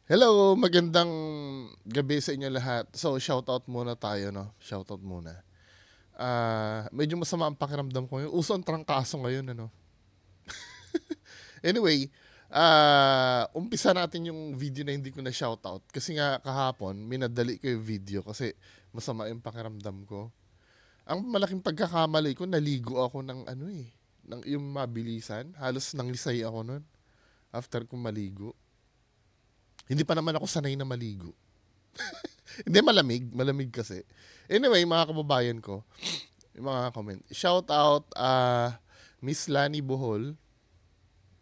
Hello, magandang gabi sa inyo lahat. So, shoutout muna tayo, no? Shoutout muna. Medyo masama ang pakiramdam ko. Uso ang trangkaso ngayon, ano? Anyway, umpisa natin yung video na hindi ko na shoutout. Kasi nga kahapon, minadali ko yung video kasi masama yung pakiramdam ko. Ang malaking pagkakamali ko, naligo ako ng ano eh. Ng, yung mabilisan. Halos nangisay ako nun after kong maligo. Hindi pa naman ako sanay na maligo. Hindi, malamig. Malamig kasi. Anyway, mga kababayan ko, yung mga comment. Shout out, Miss Lani Bohol.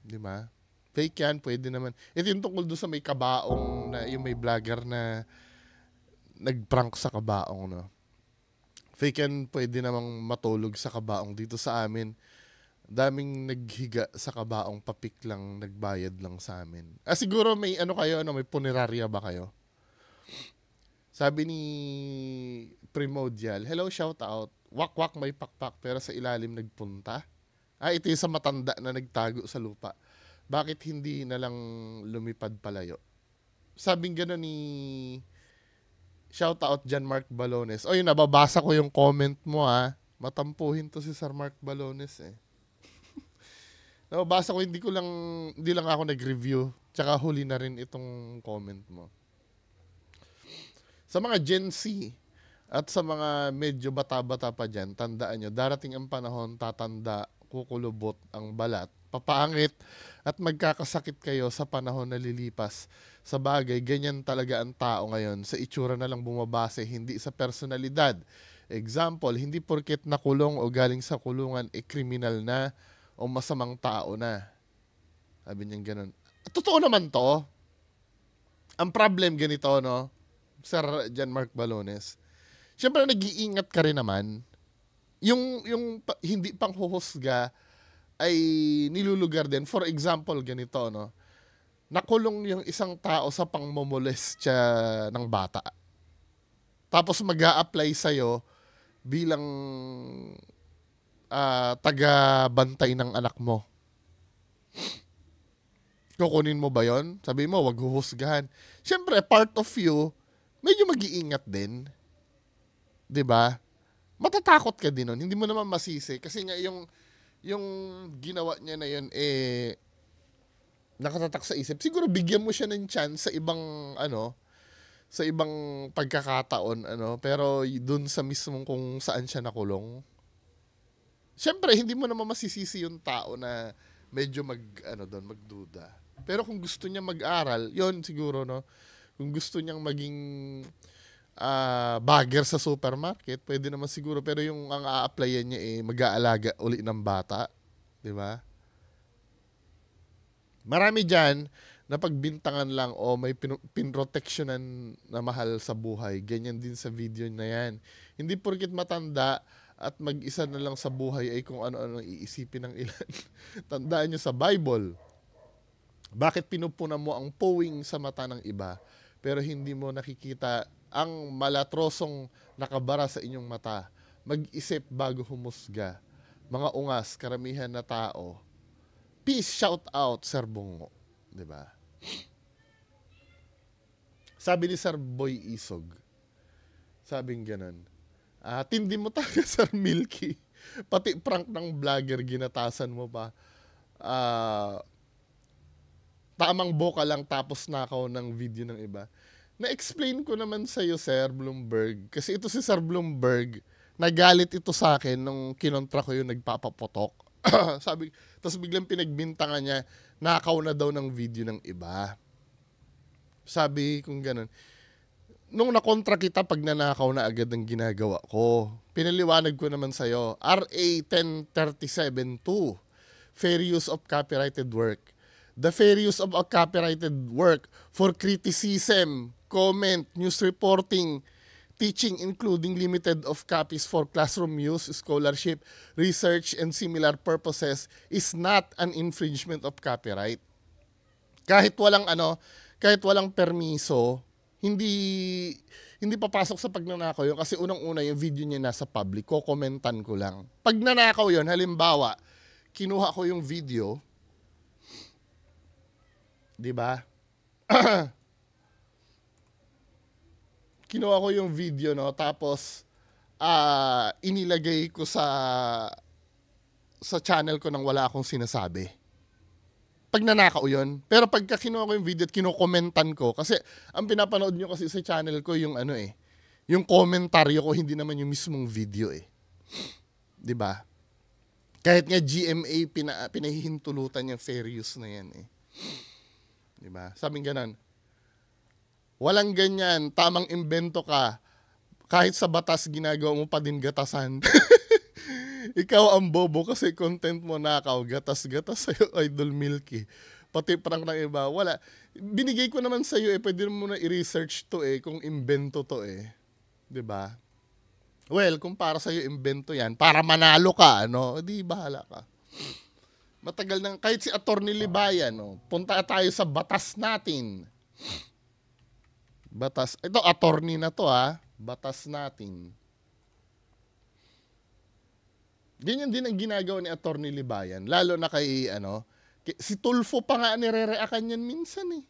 Di ba? Fake yan, pwede naman. Ito yung tungkol doon sa may kabaong na, yung may vlogger na nag-prank sa kabaong, no? Fake yan, pwede namang matulog sa kabaong dito sa amin. Daming naghiga sa kabaong, papik lang, nagbayad lang sa amin. Siguro may ano kayo, ano, may punerarya ba kayo? Sabi ni Primordial, hello, shout out. Wakwak may pakpak pero sa ilalim nagpunta. Ito yung sa matanda na nagtago sa lupa. Bakit hindi na lang lumipad palayo? Sabing gano'n ni shout out Jan Mark Balones. Oy, nababasa ko yung comment mo ha. Matampuhin to si Sir Mark Balones eh. Nababasa ko, hindi lang ako nag-review. Tsaka huli na rin itong comment mo. Sa mga Gen Z at sa mga medyo bata-bata pa dyan, tandaan nyo, darating ang panahon, tatanda, kukulubot ang balat, papangit, at magkakasakit kayo sa panahon na lilipas. Sa bagay, ganyan talaga ang tao ngayon. Sa itsura na lang bumabase, hindi sa personalidad. Example, hindi porket nakulong o galing sa kulungan, kriminal na o masamang tao na. Sabi niya ganun. Totoo naman to. Ang problem ganito, no? Sir John Mark Balones. Siyempre nag-iingat ka rin naman. Yung hindi pang huhusga ay nilulugar din. For example, ganito, no? Nakulong yung isang tao sa pangmomolestya ng bata. Tapos mag-a-apply sa'yo bilang taga-bantay ng anak mo. Kukunin mo ba yon? Sabi mo, wag huhusgahan. Siyempre, part of you, medyo mag-iingat din. 'Di ba? Matatakot ka din nun. Hindi mo naman masisi. Kasi nga yung ginawa niya na yun, nakatatak sa isip. Siguro bigyan mo siya ng chance sa ibang, sa ibang pagkakataon, pero dun sa mismong kung saan siya nakulong. Siyempre, hindi mo naman masisisi yung tao na medyo magduda. Pero kung gusto niya mag-aral, yon siguro, no? Kung gusto niyang maging bagger sa supermarket, pwede naman siguro. Pero yung ang a-applyan niya mag-aalaga uli ng bata. Di ba? Marami dyan na pagbintangan lang o may pinrotectionan na mahal sa buhay. Ganyan din sa video na yan. Hindi porkit matanda at mag-isa na lang sa buhay ay kung ano-ano iisipin ng ilan. Tandaan nyo sa Bible, bakit pinupuna mo ang powing sa mata ng iba pero hindi mo nakikita ang malatrosong nakabara sa inyong mata? Mag-isip bago humusga. Mga ungas, karamihan na tao. Peace, shout out, Sir Bungo. Diba? Sabi ni Sir Boy Isog, sabing ganun, tindi mo talaga, Sir Milky. Pati prank ng vlogger, ginatasan mo pa. Tamang boka lang tapos nakaw ng video ng iba. Na-explain ko naman sa iyo, Sir Bloomberg. Kasi ito si Sir Bloomberg, nagalit ito sa akin nung kinontra ko yung nagpapapotok. Sabi, tapos biglang pinagbintangan niya, nakaw na daw ng video ng iba. Sabi kung ganun. Nung nakontra kita, pag nanakaw na agad ang ginagawa ko. Pinaliwanag ko naman sa'yo, RA 10372, Fair Use of Copyrighted Work. The fair use of a copyrighted work for criticism, comment, news reporting, teaching including limited of copies for classroom use, scholarship, research, and similar purposes is not an infringement of copyright. Kahit walang permiso, hindi papasok sa pagnanakaw yun kasi unang-una yung video niya nasa public, kokomentan ko lang. Pag nanakaw yun, halimbawa, kinuha ko yung video, 'di ba? kinuha ko yung video, no, tapos inilagay ko sa channel ko nang wala akong sinasabi. Pag nanakaw yun. Pero pagka kinuha ko yung video at kinukomentan ko, kasi ang pinapanood nyo kasi sa channel ko yung ano eh, yung komentaryo ko, hindi naman yung mismong video eh. 'Di ba? Kahit nga GMA pinahihintulutan yung fair use na yan eh. 'Di ba? Sabing ganun. Walang ganyan, tamang imbento ka. Kahit sa batas ginagawa mo pa din gatasan. Ikaw ang bobo kasi content mo nakaw, gatas-gatas sa'yo, Idol Milky. Pati prank ng iba, wala. Binigay ko naman sa'yo eh, pwede mo na i-research to eh, kung imbento to eh. 'Di ba? Well, kung para sa'yo imbento yan, para manalo ka, ano, di bahala ka. Matagal nang, kahit si Attorney Libayan, no, punta tayo sa batas natin. Batas, ito attorney na to ha, batas natin. Ganyan din ang ginagawa ni Attorney Libayan, lalo na kay, ano, si Tulfo pa nga nire-reakan yan minsan eh.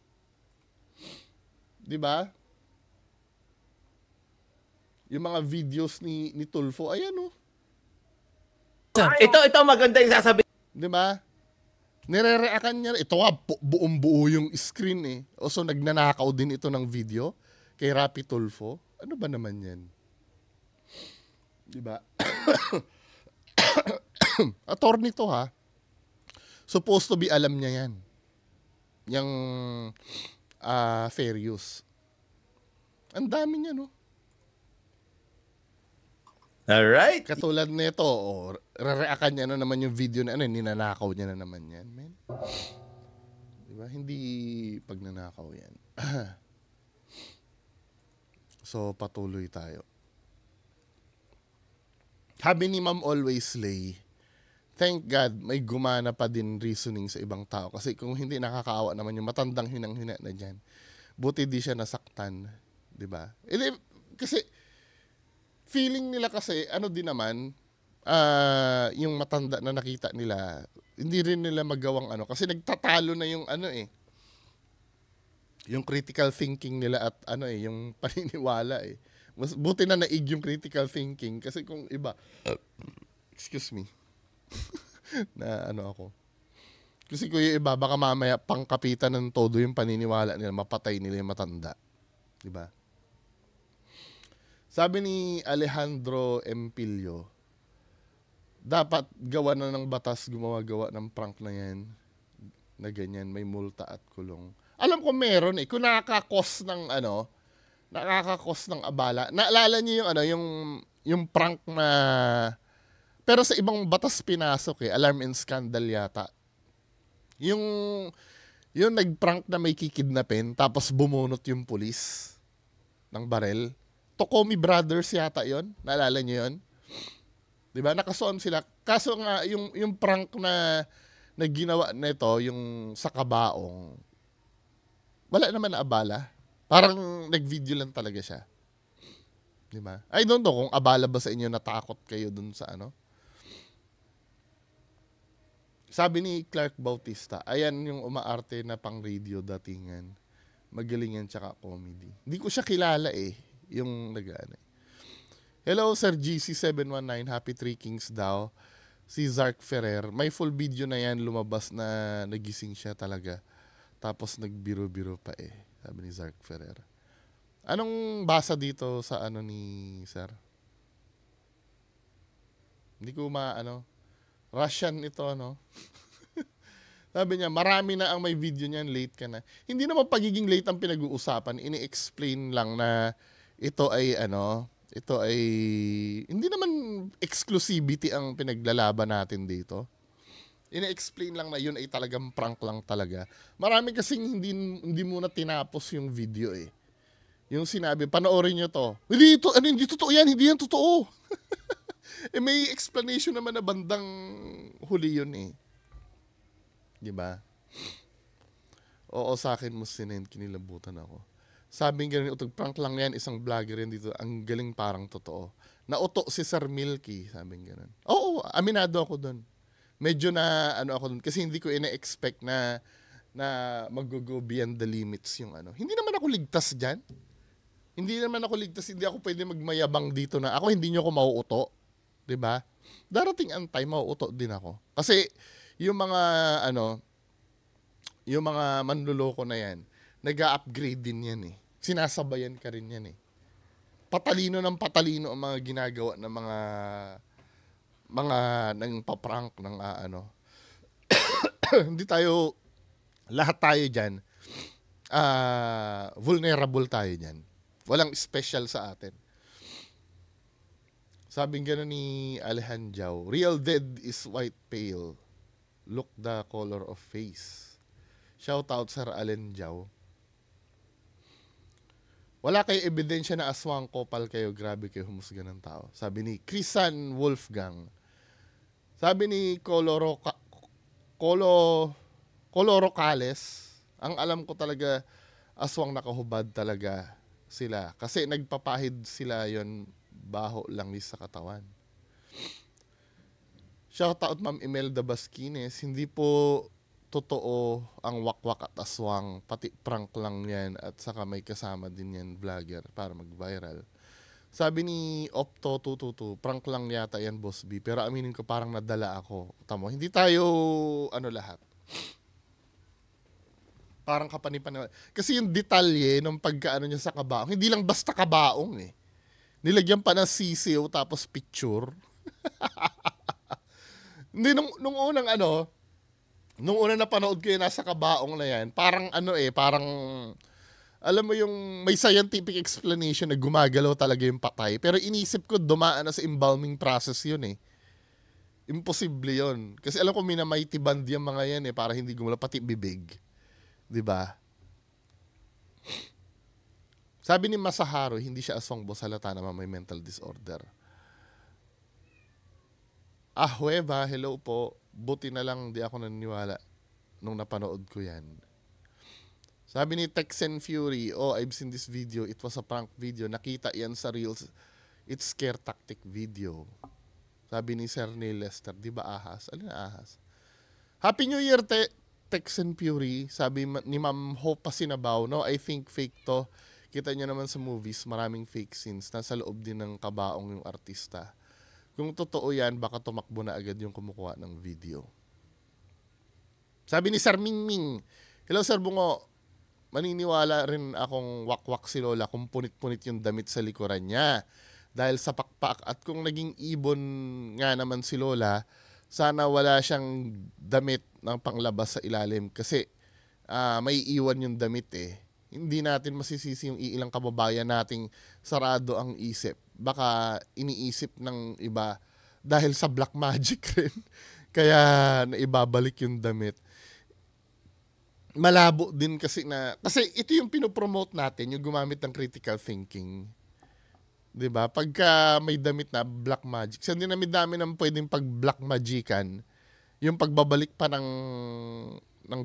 Di ba? Yung mga videos ni Tulfo, ayan oh. Ito maganda yung sasabihin. Di ba? Nire-reakan niya. Ito nga, buong-buo yung screen eh. O so, nagnanakaw din ito ng video kay Rapi Tulfo. Ano ba naman yan? Di ba? Attorney to ha. Supposed to be alam niya yan. Yung fair use. Ang dami niya no. Alright. Katulad nito, re-reakan niya na naman yung video na ano, ninanakaw niya na naman yan, men. Diba? Hindi pagnanakaw yan. So, patuloy tayo. Sabi ni Ma'am Always Slay, thank God, may gumana pa din reasoning sa ibang tao. Kasi kung hindi, nakakaawa naman yung matandang hinang-hina na dyan. Buti di siya nasaktan. Diba? Kasi, feeling nila kasi, ano din naman, yung matanda na nakita nila, hindi rin nila magawang ano. Kasi nagtatalo na yung ano eh. Yung critical thinking nila at ano eh, yung paniniwala eh. Mas buti na naig yung critical thinking. Kasi kung iba, excuse me, na ano ako. Kasi kung yung iba, baka mamaya pangkapitan ng todo yung paniniwala nila, mapatay nila yung matanda. Diba? Sabi ni Alejandro Empilio, dapat gawa na ng batas, gumawa ng prank na yan, na ganyan, may multa at kulong. Alam ko meron eh, kung nakakakos ng ano, nakakakos ng abala. Naalala niyo yung ano, yung prank na, pero sa ibang batas pinasok eh, alarm and scandal yata. Yung nag-prank na may kikidnapin, tapos bumunot yung pulis ng barel. Tokomi Brothers yata yon, naalala niyo yon? 'Di ba? Nakasuon sila. Kaso nga yung prank na ginawa nito, yung sa kabaong, wala naman na abala. Parang nag-video lang talaga siya. 'Di ba? I don't know kung abala ba sa inyo, natakot kayo dun sa ano. Sabi ni Clark Bautista, ayan yung umaarte na pang radio datingan. Magaling yan tsaka comedy. Hindi ko siya kilala eh. Yung nag-ano. Hello Sir GC719, Happy Three Kings daw. Si Zark Ferrer. May full video na yan, lumabas na nagising siya talaga. Tapos nagbiro-biro pa eh. Sabi ni Zark Ferrer. Anong basa dito sa ano ni Sir? Hindi ko Russian ito, ano? Sabi niya, marami na ang may video niyan, late ka na. Hindi naman pagiging late ang pinag-uusapan. Ini-explain lang na ito ay hindi naman exclusivity ang pinaglalaban natin dito. Ini-explain lang na yun ay talagang prank lang talaga. Marami kasing hindi muna tinapos yung video eh. Yung sinabi, panoorin nyo to. Hindi totoo yan, hindi yan totoo. Eh may explanation naman na bandang huli yun eh. Diba? Oo, sa akin mo sinend, kinilabutan ako. Sabing ganun, prank lang yan, isang vlogger yan dito, ang galing parang totoo. Nauto si Sir Milky, sabing ganun. Oo, aminado ako dun. Medyo na ako dun, kasi hindi ko ina-expect na mag-go beyond the limits yung ano. Hindi naman ako ligtas dyan. Hindi naman ako ligtas, hindi ako pwede magmayabang dito na ako hindi niyo ako mauuto, 'di ba? Darating ang time mauuto din ako. Kasi yung mga ano, yung mga manluloko na 'yan, nag-a-upgrade din 'yan eh. Sinasabayan ka rin 'yan eh. Patalino ng patalino ang mga ginagawa ng mga nang paprank ng ano. Hindi tayo lahat tayo diyan vulnerable tayo diyan. Walang special sa atin. Sabing gano'n ni Alejandro, real dead is white pale. Look the color of face. Shout out Sir Alejandro. Wala kayo ebidensya na aswang kopal kayo, grabe kayo humusga ng tao. Sabi ni Chrisan Wolfgang. Sabi ni Coloro Cales, ang alam ko talaga aswang nakahubad talaga sila. Kasi nagpapahid sila yon baho langis sa katawan. Shoutout Ma'am Imelda Basquines, hindi po totoo ang wakwak at aswang, pati prank lang yan at saka may kasama din yan vlogger para mag-viral. Sabi ni Opto222, prank lang yata yan Boss B, pero aminin ko parang nadala ako. Tamo, hindi tayo ano lahat. Parang kapani-paniwala. Kasi yung detalye ng pagkaano niya sa kabaong, hindi lang basta kabaong eh. Nilagyan pa ng sisiw tapos picture. Hindi, nung unang ano, nung unang napanood ko yung nasa kabaong na yan, parang ano eh, parang, alam mo yung may scientific explanation na gumagalaw talaga yung patay. Pero inisip ko, dumaan na sa embalming process yun eh. Imposible yun. Kasi alam ko minamighty band yung mga yan eh, para hindi gumalaw, pati bibig. 'Di ba? Sabi ni Masaharo, hindi siya aswang boss, halata naman may mental disorder. Hueva, hello po. Buti na lang di ako naniniwala nung napanood ko yan. Sabi ni Texan Fury, I've seen this video. It was a prank video. Nakita yan sa Reels. It's scare tactic video. Sabi ni Sir Neil Lester, di ba ahas? Alin na ahas? Happy New Year, Texan Fury. Sabi ni Ma'am Hope Pasinabaw, no, I think fake to. Kita nyo naman sa movies, maraming fake scenes. Nasa loob din ng kabaong yung artista. Kung totoo yan, baka tumakbo na agad yung kumukuha ng video. Sabi ni Sir Mingming, hello Sir Bungo, maniniwala rin akong wakwak si Lola kung punit-punit yung damit sa likuran niya. Dahil sa pakpak at kung naging ibon nga naman si Lola, sana wala siyang damit ng panglabas sa ilalim kasi may iwan yung damit eh. Hindi natin masisisi yung ilang kababayan nating sarado ang isip. Baka iniisip ng iba dahil sa black magic rin. Kaya naibabalik yung damit. Malabo din kasi ito yung pinopromote natin, yung gumamit ng critical thinking. 'Di ba? Pagka may damit na black magic, sa dinami-dami ng pwedeng pag-black magican, yung pagbabalik pa ng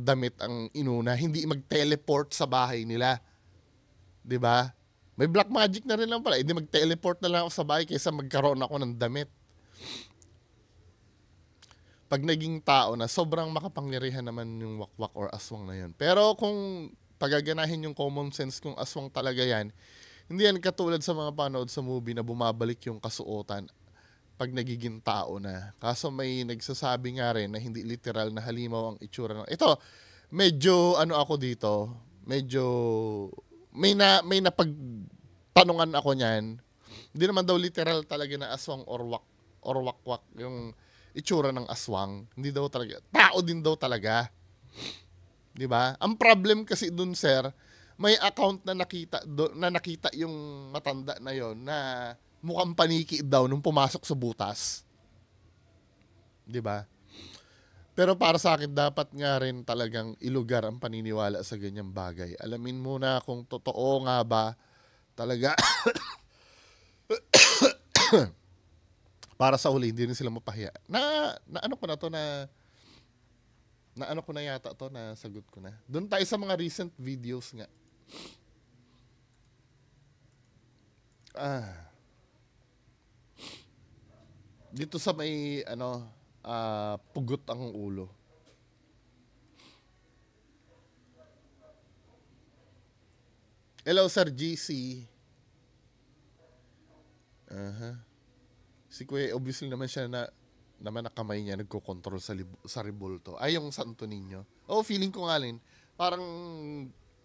damit ang inuna, hindi mag-teleport sa bahay nila. 'Di ba? May black magic na rin lang pala, hindi mag-teleport na lang ako sa bahay kaysa magkaroon ako ng damit. Pag naging tao na, sobrang makapangyarihan naman yung wakwak or aswang na yun. Pero kung pagaganahin yung common sense kung aswang talaga yan, hindi yan katulad sa mga panood sa movie na bumabalik yung kasuotan pag nagiging tao na. Kaso may nagsasabi nga rin na hindi literal na halimaw ang itsura ng... Ito, medyo ano ako dito, medyo may napagtanungan ako niyan. Hindi naman daw literal talaga na aswang or wakwak yung itsura ng aswang. Hindi daw talaga. Tao din daw talaga. 'Di ba? Ang problem kasi dun, sir, may account na nakita yung matanda na yon na mukhang paniki daw nung pumasok sa butas. 'Di ba? Pero para sa akin, dapat nga rin talagang ilugar ang paniniwala sa ganyang bagay. Alamin muna kung totoo nga ba talaga para sa huli, hindi rin sila mapahiya. Na ano ko na to na ano ko na yata to, na sagot ko na. Doon tayo sa mga recent videos nga. Dito sa may pugot ang ulo. Hello Sir GC. Aha. Si Kuya, obviously naman siya naman na kamay niya nagko-control sa Rebulto. Ay, yung Santo Niño. Oh, feeling ko nga rin, parang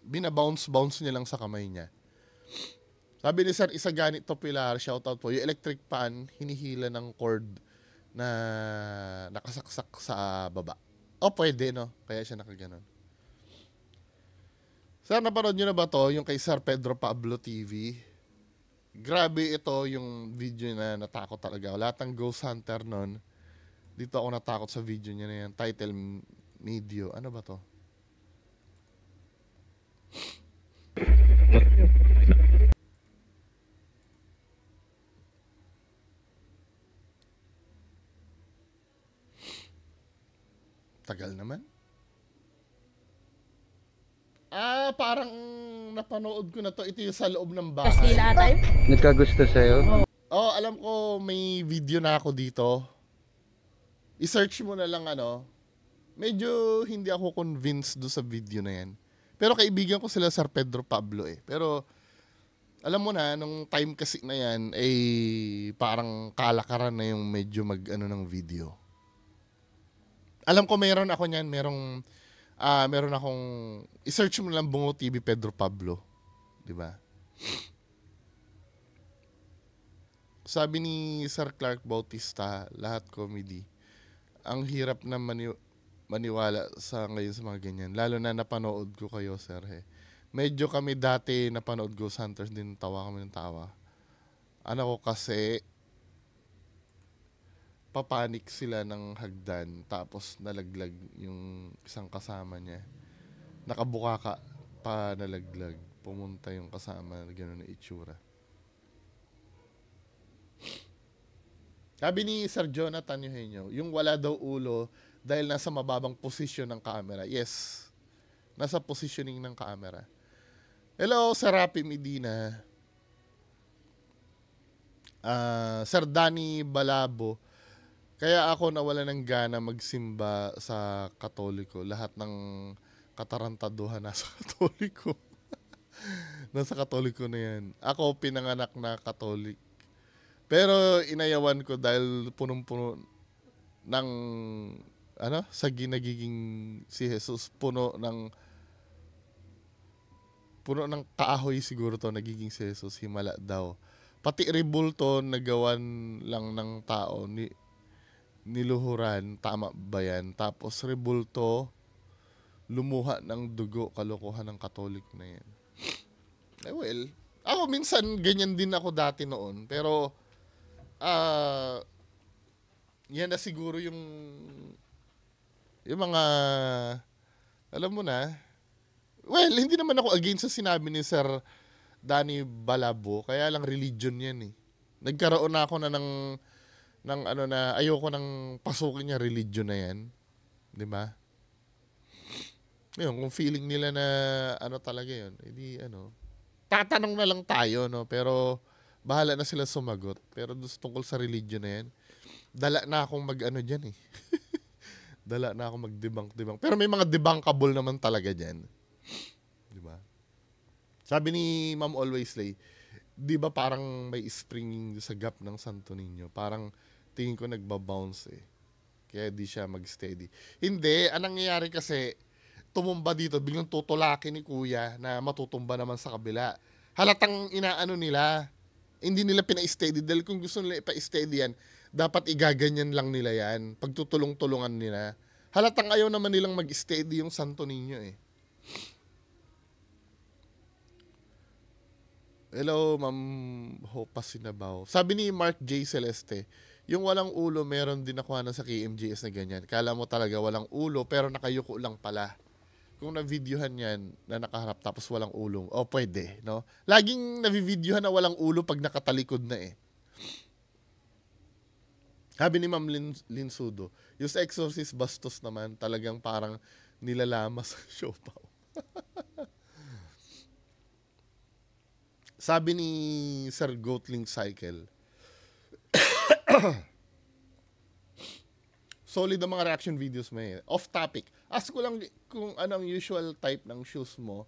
binabounce-bounce niya lang sa kamay niya. Sabi ni Sir Isagani Topilar, shoutout po, yung electric pan, hinihila ng cord na nakasaksak sa baba. Oh, pwede, no? Kaya siya nakaganon. Sir, napanood nyo na ba to? Yung kay Sir Pedro Pablo TV? Grabe ito yung video na natakot talaga. Lahat ng Ghost Hunter nun, dito ako natakot sa video niya na yan. Title, medio. Ano ba to? Tagal naman. Parang napanood ko na to. Ito yung sa loob ng bahay. Kastila type? Nagkagusto sa'yo? Oh, alam ko may video na ako dito. I-search mo na lang Medyo hindi ako convinced do sa video na yan. Pero kaibigan ko sila Sir Pedro Pablo eh. Pero alam mo na, nung time kasi na yan, parang kalakaran na yung medyo ng video. Alam ko meron ako niyan, meron akong i-search mo lang Bungo TV Pedro Pablo, 'di ba? Sabi ni Sir Clark Bautista, lahat comedy. Ang hirap na maniwala sa ngayon sa mga ganyan. Lalo na napanood ko kayo, Sir. Medyo kami dati napanood Ghost Hunters din, tawa kami ng tawa. Ano ko kasi papanik sila ng hagdan tapos nalaglag yung isang kasama niya. Nakabuka ka pa nalaglag. Pumunta yung kasama, gano'n na itsura. Sabi ni Sir Jonathan Eugenio, yung wala daw ulo dahil nasa mababang posisyon ng camera. Yes, nasa positioning ng camera. Hello, Sir Rapi Medina. Sir Danny Balabo. Kaya ako nawala ng gana magsimba sa Katoliko. Lahat ng katarantaduhan nasa Katoliko. Nasa Katoliko na yan. Ako pinanganak na Katolik. Pero inayawan ko dahil punong-puno ng sa ginagiging si Jesus, puno ng kahoy siguro to nagiging si Jesus, himala daw. Pati Rebulto nagawan lang ng tao niluhuran, tama ba yan? Tapos Rebulto lumuha ng dugo, kalokohan ng Katolik na yan. Well, ako minsan ganyan din ako dati noon, pero yan na siguro yung mga alam mo na. Well, hindi naman ako against sa sinabi ni Sir Danny Balabo, kaya lang religion yan eh. Nagkaroon na ako na ng na ayoko nang pasukin niya religion na yan. 'Di ba? Yun, kung feeling nila na talaga yun, edi tatanong na lang tayo, no? Pero bahala na sila sumagot. Pero tungkol sa religion na yan, dala na akong dyan eh. Dala na akong mag-debunk. Pero may mga debunkable naman talaga dyan. Di ba? Sabi ni Ma'am Always Lay, di ba parang may springing sa gap ng Santo Niño? Parang tingin ko nagbabounce eh. Kaya di siya mag-steady. Hindi, anong nangyayari kasi, tumumba dito, biglang tutulakin ni Kuya na matutumba naman sa kabila. Halatang nila. Hindi nila pina-steady. Dahil kung gusto nila ipa-steady yan, dapat igaganyan lang nila yan. Pagtutulong-tulungan nila. Halatang ayaw naman nilang mag-steady yung Santo Niño eh. Hello, Ma'am Hopa Sinabaw. Sabi ni Mark J. Celeste, yung walang ulo, meron din nakuha na sa KMJS na ganyan. Kala mo talaga walang ulo, pero nakayuko lang pala. Kung na-videohan yan, na nakaharap tapos walang ulo, pwede, no? Laging na-videohan na walang ulo pag nakatalikod na eh. Sabi ni Ma'am Linsudo, yung sa Exorcist Bastos naman, talagang parang nilalama sa siopaw. Sabi ni Sir Goatling Cycle, solid ang mga reaction videos mo eh. Off topic. Ask ko lang kung anong usual type ng shoes mo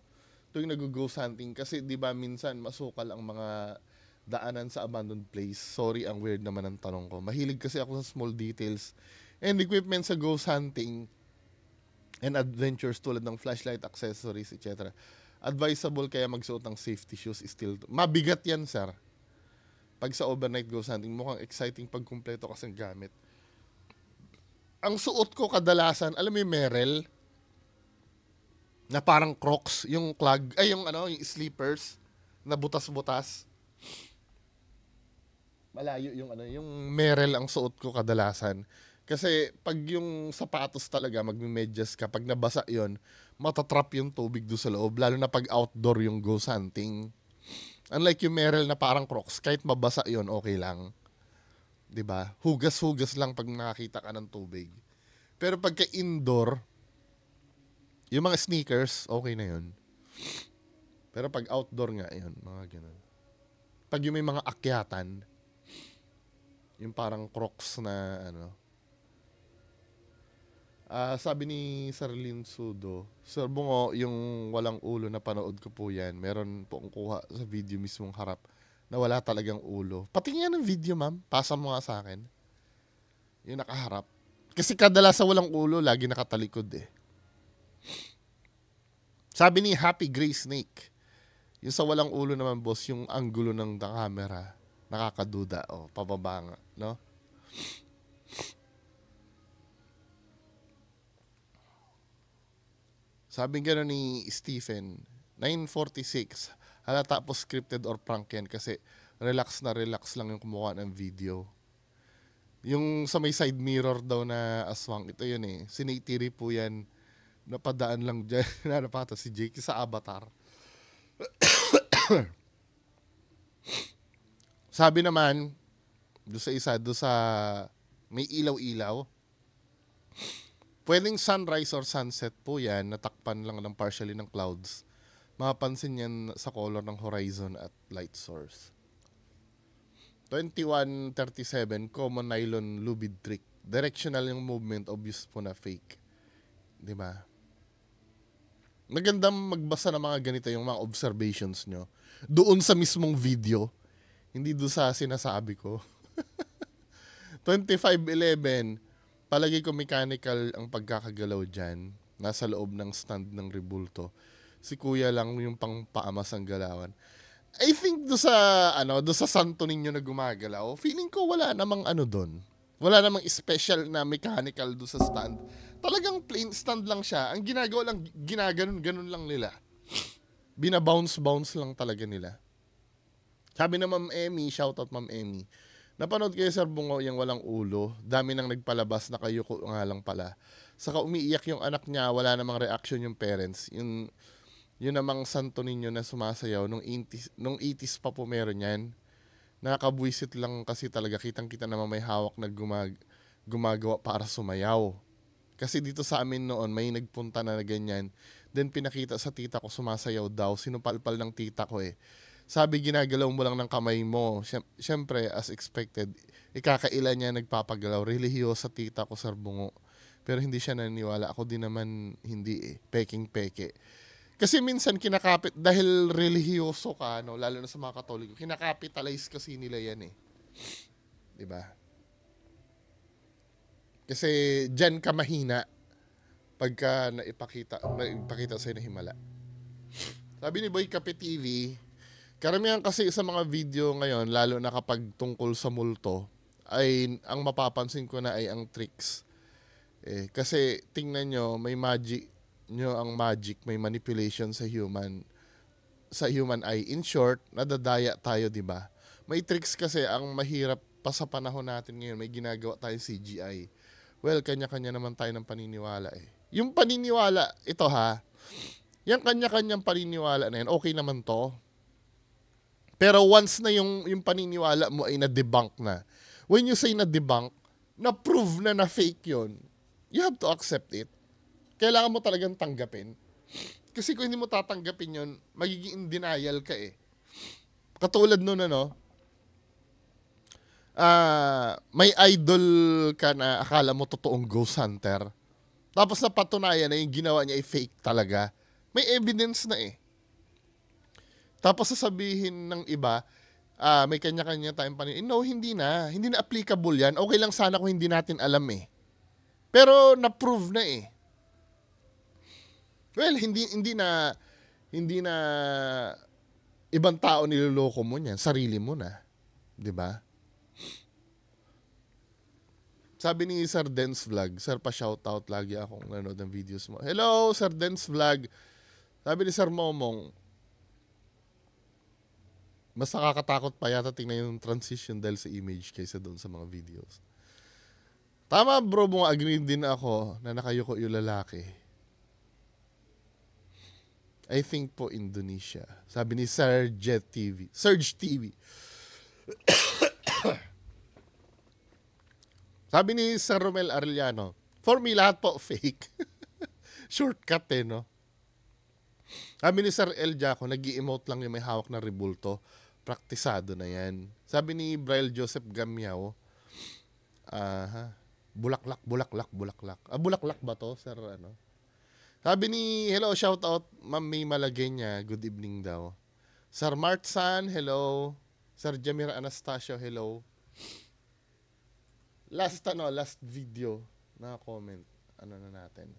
tuwing nag-ghost hunting kasi 'di ba minsan masukal ang mga daanan sa abandoned place. Sorry, ang weird naman ang tanong ko. Mahilig kasi ako sa small details and equipment sa ghost hunting and adventures tulad ng flashlight, accessories, etc. Advisable kaya magsuot ng safety shoes still. Mabigat yan, sir. Pag sa overnight ghost hunting, mukhang exciting pag kumpleto kasing gamit. Ang suot ko kadalasan, alam mo yung Merrell? Na parang Crocs, yung clog, ay yung yung sleepers na butas-butas. Malayo yung yung Merrell ang suot ko kadalasan. Kasi pag yung sapatos talaga, magme-medyas ka, pag nabasa yon, matatrap yung tubig doon sa loob, lalo na pag outdoor yung ghost hunting. Unlike yung Merrell na parang Crocs, kahit mabasa yon, okay lang. 'Di ba? Hugas-hugas lang pag nakakita ka ng tubig. Pero pagka indoor, yung mga sneakers, okay na yon. Pero pag outdoor nga, yun, mga ganun. Pag yung may mga akyatan, yung parang Crocs na sabi ni Sir Lin Sudo, Sir Bungo, yung walang ulo na panood ko po yan. Meron po ang kuha sa video mismong harap na wala talagang ulo. Pati nga ng video, ma'am. Pasa mo nga sa akin. Yung nakaharap. Kasi kadalasan walang ulo, lagi nakatalikod eh. Sabi ni Happy Gray Snake, yung sa walang ulo naman, boss, yung anggulo ng camera, nakakaduda. O, pababa nga, no? Sabi gano'n ni Stephen, 9:46, halata po scripted or prank yan kasi relax na relax lang yung kumuha ng video. Yung sa may side mirror daw na aswang, ito yun eh. Sinitiri po yan, napadaan lang dyan, napata si Jake sa Avatar. Sabi naman, doon sa isa, doon sa may ilaw-ilaw, pwedeng sunrise or sunset po yan, natakpan lang ng partially ng clouds. Mapapansin yan sa color ng horizon at light source. 2137, common nylon lubid trick. Directional yung movement, obvious po na fake. Diba? Magandang magbasa ng mga ganito yung mga observations nyo. Doon sa mismong video, hindi doon sa sinasabi ko. 2511, palagi ko mechanical ang pagkakagalaw dyan. Nasa loob ng stand ng Rebulto. Si kuya lang yung pangpaamas ang galawan. I think do sa santo ninyo na gumagalaw, feeling ko wala namang doon. Wala namang special na mechanical do sa stand. Talagang plain stand lang siya. Ang ginagawa lang, ginaganon lang nila. Binabounce lang talaga nila. Sabi na Ma'am Emmy, shoutout Ma'am Emmy, napanood kayo Sir Bungo yung walang ulo, dami nang nagpalabas na kayo ko nga lang pala. Saka umiiyak yung anak niya, wala namang reaction yung parents. Yun namang santo ninyo na sumasayaw, nung 80s pa po meron yan. Nakakabwisit lang kasi talaga, kitang-kita naman may hawak na gumagawa para sumayaw. Kasi dito sa amin noon, may nagpunta na ganyan. Then pinakita sa tita ko sumasayaw daw, sinupalpal ng tita ko eh. Sabi, ginagalaw mo lang ng kamay mo. Siyempre, as expected, ikakaila niya nagpapagalaw. Relihiyosa tita ko, Sir Bungo. Pero hindi siya naniniwala. Ako din naman hindi eh. Peking-peke. Kasi minsan kinakapit, dahil relihiyoso ka, lalo na sa mga Katoliko, kinakapitalize kasi nila yan eh. Diba? Kasi dyan ka mahina pagka naipakita sa'yo na himala. Sabi ni Boy Kape TV, karamihan kasi sa mga video ngayon, lalo na kapag tungkol sa multo, ay ang mapapansin ko na ay ang tricks. Kasi tingnan nyo, may magic may manipulation sa human eye. In short, nadadaya tayo, di ba? May tricks kasi, ang mahirap pa sa panahon natin ngayon, may ginagawa tayo CGI. Well, kanya-kanya naman tayo ng paniniwala eh. Yung paniniwala, ito yung kanya-kanyang paniniwala na yan, okay naman to. Pero once na yung paniniwala mo ay na-debunk na, when you say na-debunk, na-prove na na-fake yun, you have to accept it. Kailangan mo talagang tanggapin. Kasi kung hindi mo tatanggapin yun, magiging in denial ka eh. Katulad nun may idol ka na akala mo totoong ghost hunter. Tapos napatunayan na yung ginawa niya ay fake talaga. May evidence na eh. Tapos sasabihin ng iba, may kanya-kanya tayong paniniwala. No, hindi na. Hindi na applicable yan. Okay lang sana kung hindi natin alam eh. Pero na-prove na eh. Well, hindi na ibang tao niloloko mo niyan, sarili mo na, 'di ba? Sabi ni Sir Dens Vlog, Sir pa shoutout lagi akong nanonood ng videos mo. Hello, Sir Dens Vlog. Sabi ni Sir Momong, mas nakakatakot pa yata tingnan yung transition dahil sa image kaysa doon sa mga videos. Tama bro, mga agree din ako na nakayuko yung lalaki. I think po Indonesia. Sabi ni Surge TV. Sabi ni Sir Romel Arellano, for me lahat po fake. Shortcut eh, no? Sabi ni Sir El Jaco, nag-i-emote lang yung may hawak na rebulto. Praktisado na yan. Sabi ni Braille Joseph Gamiao, bulaklak. Bulaklak ba to, Sir? Ano? Sabi ni, hello, shout out, Ma'am May Malagenya, good evening daw. Sir Martsan, hello. Sir Jamir Anastasio, hello. Last video na comment. Ano na natin?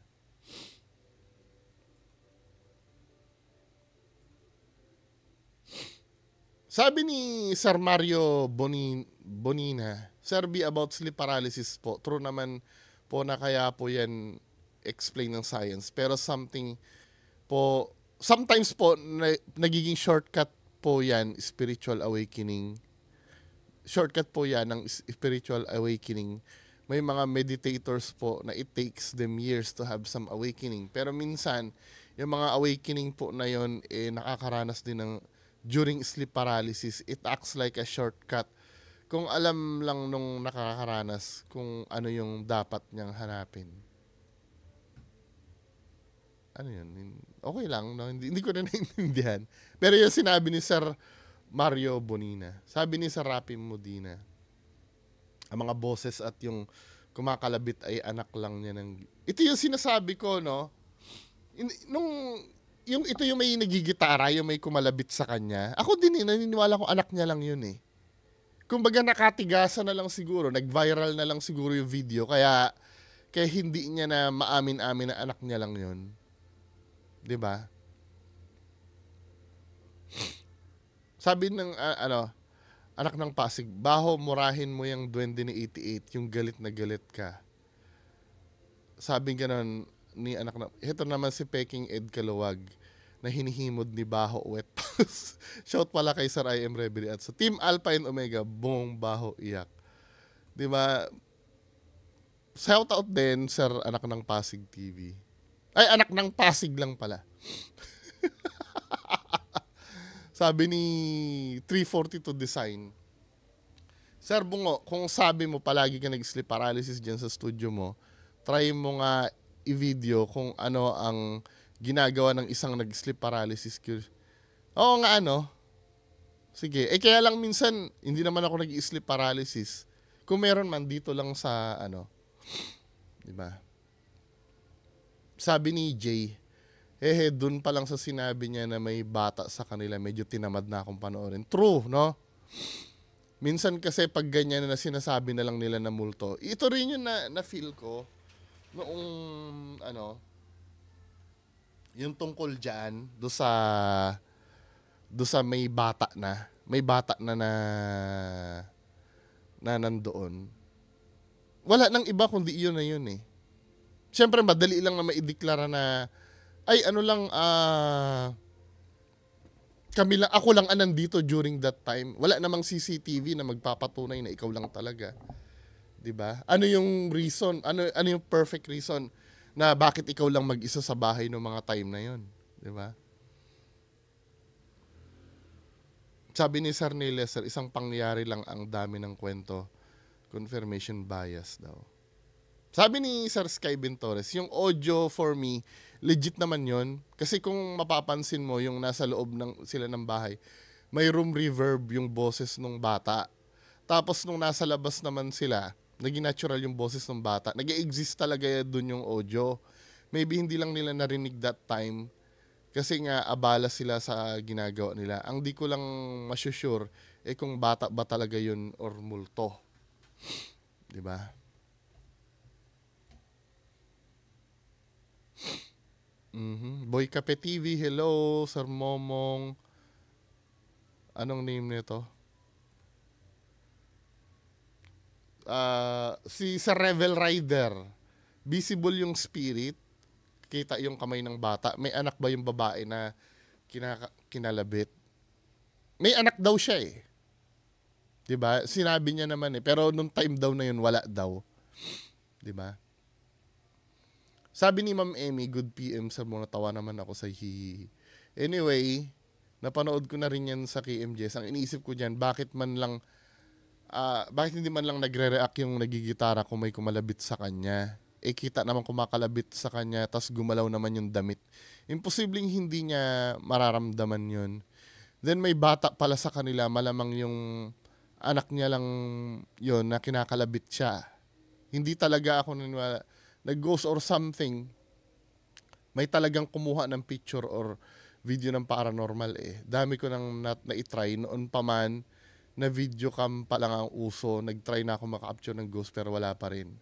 Sabi ni Sir Mario Bonina, Sir B about sleep paralysis po. True naman po na kaya po yan explain ng science. Pero sometimes po, nagiging shortcut po yan, spiritual awakening. Shortcut po yan ng spiritual awakening. May mga meditators po na it takes them years to have some awakening. Pero minsan, yung mga awakening po na yon nakakaranas din ng during sleep paralysis. It acts like a shortcut. Kung alam lang nung nakakaranas kung ano yung dapat niyang hanapin. Ano yun? Okay lang, no? Hindi ko na naiintindihan. Pero yung sinabi ni Sir Mario Bonina, sabi ni Sir Rapi Modina, ang mga boses at yung kumakalabit ay anak lang niya ng... Ito yung sinasabi ko, no? Ito yung may nagigitara, yung may kumalabit sa kanya. Ako din naniniwala ko anak niya lang yun eh. Kumbaga nakatigasan na lang siguro, nag-viral na lang siguro yung video, kaya hindi niya na maamin-amin na anak niya lang yun. 'Di ba? Sabi ng anak ng Pasig, baho murahin mo yung duwende ni 88, yung galit na galit ka. Sabi gano'n ni anak na, ito naman si Peking Ed Kaluwag na hinihimod ni Baho Wet. Shout pala kay Sir I.M. Reverie at sa Team Alpha and Omega, bong Baho iyak. 'Di ba? Shout out din Sir anak ng Pasig TV. Ay, anak ng Pasig lang pala. Sabi ni 342 Design, Sir Bungo, kung sabi mo palagi ka nag-sleep paralysis dyan sa studio mo, try mo nga i-video kung ano ang ginagawa ng isang nag-sleep paralysis. Oo nga, ano? Sige. Kaya lang minsan, hindi naman ako nag-sleep paralysis. Kung meron man, dito lang sa, diba? Sabi ni Jay, dun pa lang sa sinabi niya na may bata sa kanila, medyo tinamad na akong panoorin. True, no? Minsan kasi pag ganyan na sinasabi na lang nila na multo, ito rin yung na-feel ko noong, yung tungkol dyan, do sa may bata na nandoon. Wala nang iba kundi yun na yun eh. Siyempre, madali lang na maideklara na, ako lang nandito during that time. Wala namang CCTV na magpapatunay na ikaw lang talaga. 'Di ba? Ano yung reason? Ano yung perfect reason na bakit ikaw lang mag-isa sa bahay no mga time na 'yon, 'di ba? Sabi ni Sir Neil, isang pangyayari lang ang dami ng kwento. Confirmation bias daw. Sabi ni Sir Sky Bentores, yung audio for me, legit naman yon. Kasi kung mapapansin mo, yung nasa loob sila ng bahay, may room reverb yung boses ng bata. Tapos nung nasa labas naman sila, naging natural yung boses ng bata. Nag-exist talaga dun yung audio. Maybe hindi lang nila narinig that time Kasi nga abala sila sa ginagawa nila. Ang di ko lang masyusure kung bata ba talaga yun or multo. 'Di ba? Boy Kape TV, hello, Sir Momong. Anong name nito? Si Sir Revel Rider. Visible yung spirit. Kita yung kamay ng bata. May anak ba yung babae na kinalabit? May anak daw siya eh. 'Di ba? Sinabi niya naman eh. Pero nung time daw na yun, wala daw. 'Di ba? Sabi ni Ma'am Emmy, good PM sa mga tawa naman ako sa hihihi. Anyway, napanood ko na rin yan sa KMJS. Ang iniisip ko diyan, bakit hindi man lang nagre-react yung nagigitara kung may kumalabit sa kanya? Kita naman kumakalabit sa kanya, tas gumalaw naman yung damit. Imposibleng hindi niya mararamdaman yun. Then may bata pala sa kanila, malamang yung anak niya lang yun na kinakalabit siya. Hindi talaga ako naniwala. Nag-ghost or something. May talagang kumuha ng picture or video ng paranormal eh. Dami ko nang na-try noon pa man na video cam pa lang ang uso. Nag-try na ako maka-capture ng ghost pero wala pa rin.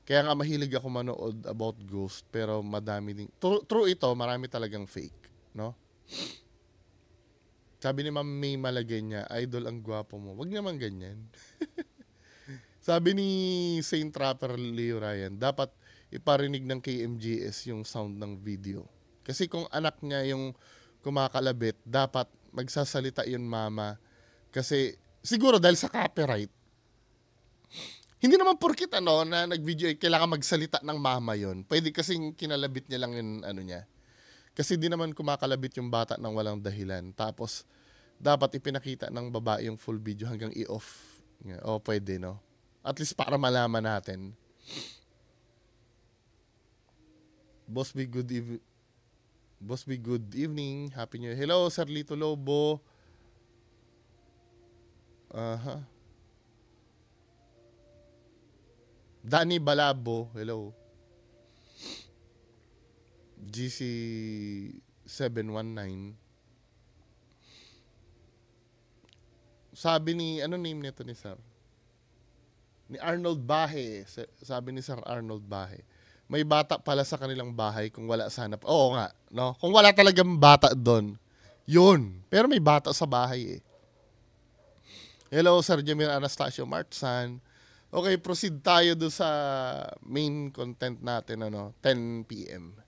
Kaya nga mahilig ako manood about ghost pero madami din. True ito, marami talagang fake, no? Sabi ni Ma'am May Malagay niya, idol ang gwapo mo. Wag naman ganyan. Sabi ni Saint Trapper Leo Ryan, dapat iparinig ng KMGS yung sound ng video. Kasi kung anak niya yung kumakalabit, dapat magsasalita yun mama. Kasi siguro dahil sa copyright, hindi naman porkit na nag-video kailangan magsalita ng mama yon. Pwede kasing kinalabit niya lang yung niya. Kasi di naman kumakalabit yung bata ng walang dahilan. Tapos, dapat ipinakita ng babae yung full video hanggang i-off. O, pwede, no? At least para malaman natin. Boss be good evening. Happy New Year. Hello, Sir Lito Lobo. Danny Balabo. Hello. GC719. Sabi ni, ano name nito ni Sir? Ni Arnold Bahe. Sabi ni Sir Arnold Bahe. May bata pala sa kanilang bahay kung wala sana. Oo nga, no? Kung wala talagang bata doon, yun. Pero may bata sa bahay eh. Hello, Sir Jamil Anastasio Martsan. Okay, proceed tayo do sa main content natin, 10 p.m.